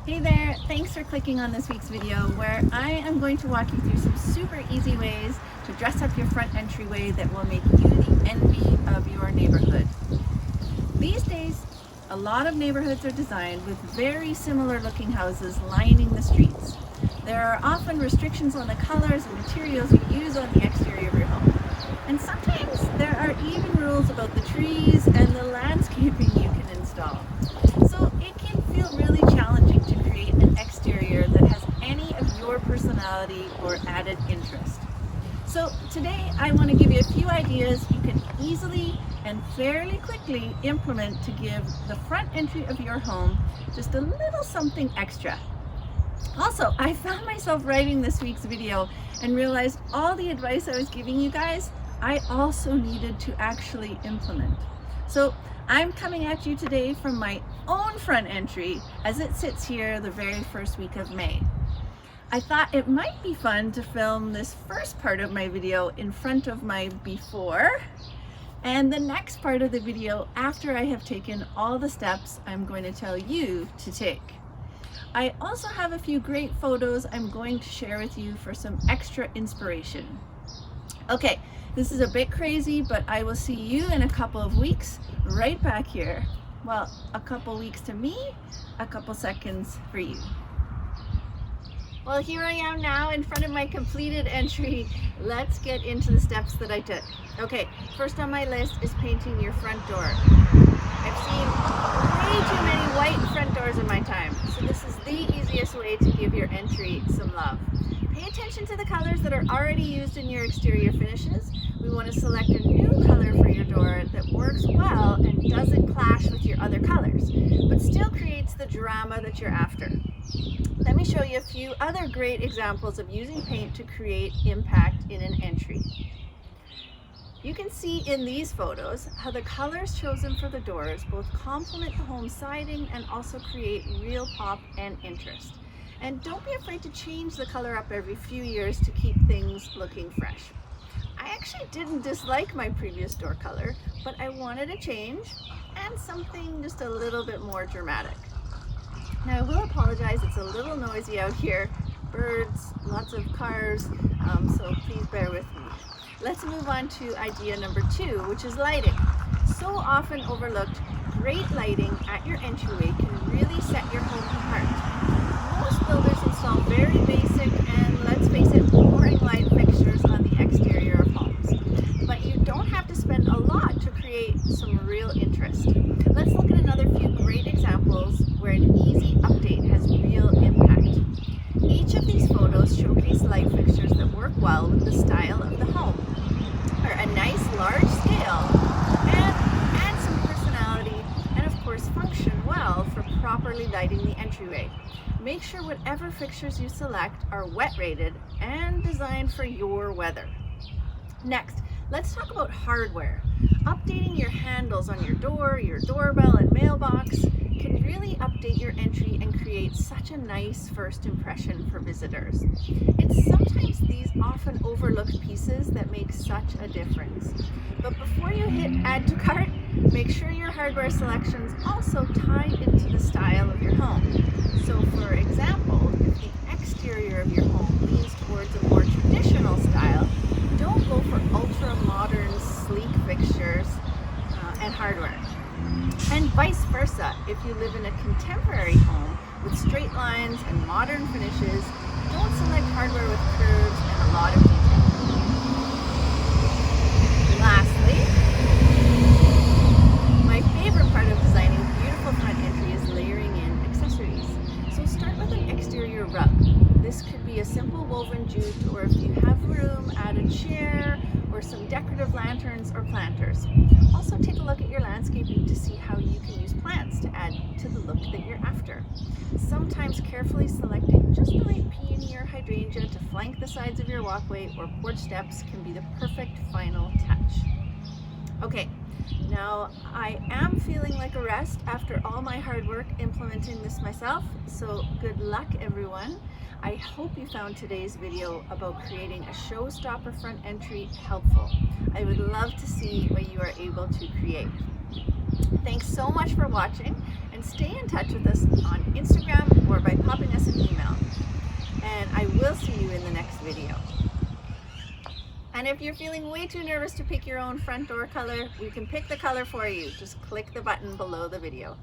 Hey there, thanks for clicking on this week's video where I am going to walk you through some super easy ways to dress up your front entryway that will make you the envy of your neighborhood. These days, a lot of neighborhoods are designed with very similar looking houses lining the streets. There are often restrictions on the colors and materials you use on the exterior of your home. And sometimes there are even rules about the trees and the landscaping you can install. So it can feel really challenging to create an exterior that has any of your personality or added interest. So today I want to give you a few ideas you can easily and fairly quickly implement to give the front entry of your home just a little something extra. Also, I found myself writing this week's video and realized all the advice I was giving you guys, I also needed to actually implement. So I'm coming at you today from my own front entry as it sits here the very first week of May. I thought it might be fun to film this first part of my video in front of my before and the next part of the video after I have taken all the steps I'm going to tell you to take. I also have a few great photos I'm going to share with you for some extra inspiration. Okay, this is a bit crazy, but I will see you in a couple of weeks right back here. Well, a couple weeks to me, a couple seconds for you. Well, here I am now in front of my completed entry. Let's get into the steps that I took. Okay, first on my list is painting your front door. I've seen way too many white front doors in my time, so this is the easiest way to give your entry some love. Pay attention to the colors that are already used in your exterior finishes. We want to select a new color for your door that works well and doesn't clash with your other colors, but still creates the drama that you're after. Let me show you a few other great examples of using paint to create impact in an entry. You can see in these photos how the colors chosen for the doors both complement the home siding and also create real pop and interest. And don't be afraid to change the color up every few years to keep things looking fresh. I actually didn't dislike my previous door color, but I wanted a change and something just a little bit more dramatic. Now I will apologize, it's a little noisy out here. Birds, lots of cars, so please bear with me. Let's move on to idea number 2, which is lighting. So often overlooked, great lighting at your entryway can really set your home apart. Most builders install very basic and, let's face it, boring light fixtures on the exterior of homes. But you don't have to spend a lot to create some real interest. Let's look at another few great examples where an easy update has real impact. Each of these photos showcase light fixtures that work well with the style of the home, are a nice large scale, and add some personality, and of course function well for properly lighting the entryway. Make sure whatever fixtures you select are wet rated and designed for your weather. Next, let's talk about hardware. Updating your handles on your door, your doorbell, and mailbox can really update your entry and create such a nice first impression for visitors. It's sometimes these often overlooked pieces that make such a difference. But before you hit add to cart, make sure your hardware selections also tie into the style of your home. So for example, if the exterior of your home leans towards a more traditional style, don't go for ultra-modern, sleek fixtures and hardware. And vice versa, if you live in a contemporary home with straight lines and modern finishes, don't select hardware with curves and a lot of detail. Lastly, my favorite part of designing a beautiful front entry is layering in accessories. So start with an exterior rug. This could be a simple woven jute, or if you have room, add a chair or some decorative lanterns or planters. Also take a look at your landscaping to see how you can use plants to add to the look that you're after. Sometimes carefully selecting just the right peony or hydrangea to flank the sides of your walkway or porch steps can be the perfect final touch. Okay, now I am feeling like a rest after all my hard work implementing this myself, so good luck everyone. I hope you found today's video about creating a showstopper front entry helpful. I would love to see what you are able to create. Thanks so much for watching, and stay in touch with us on Instagram or by popping us an email. And I will see you in the next video. And if you're feeling way too nervous to pick your own front door color, we can pick the color for you. Just click the button below the video.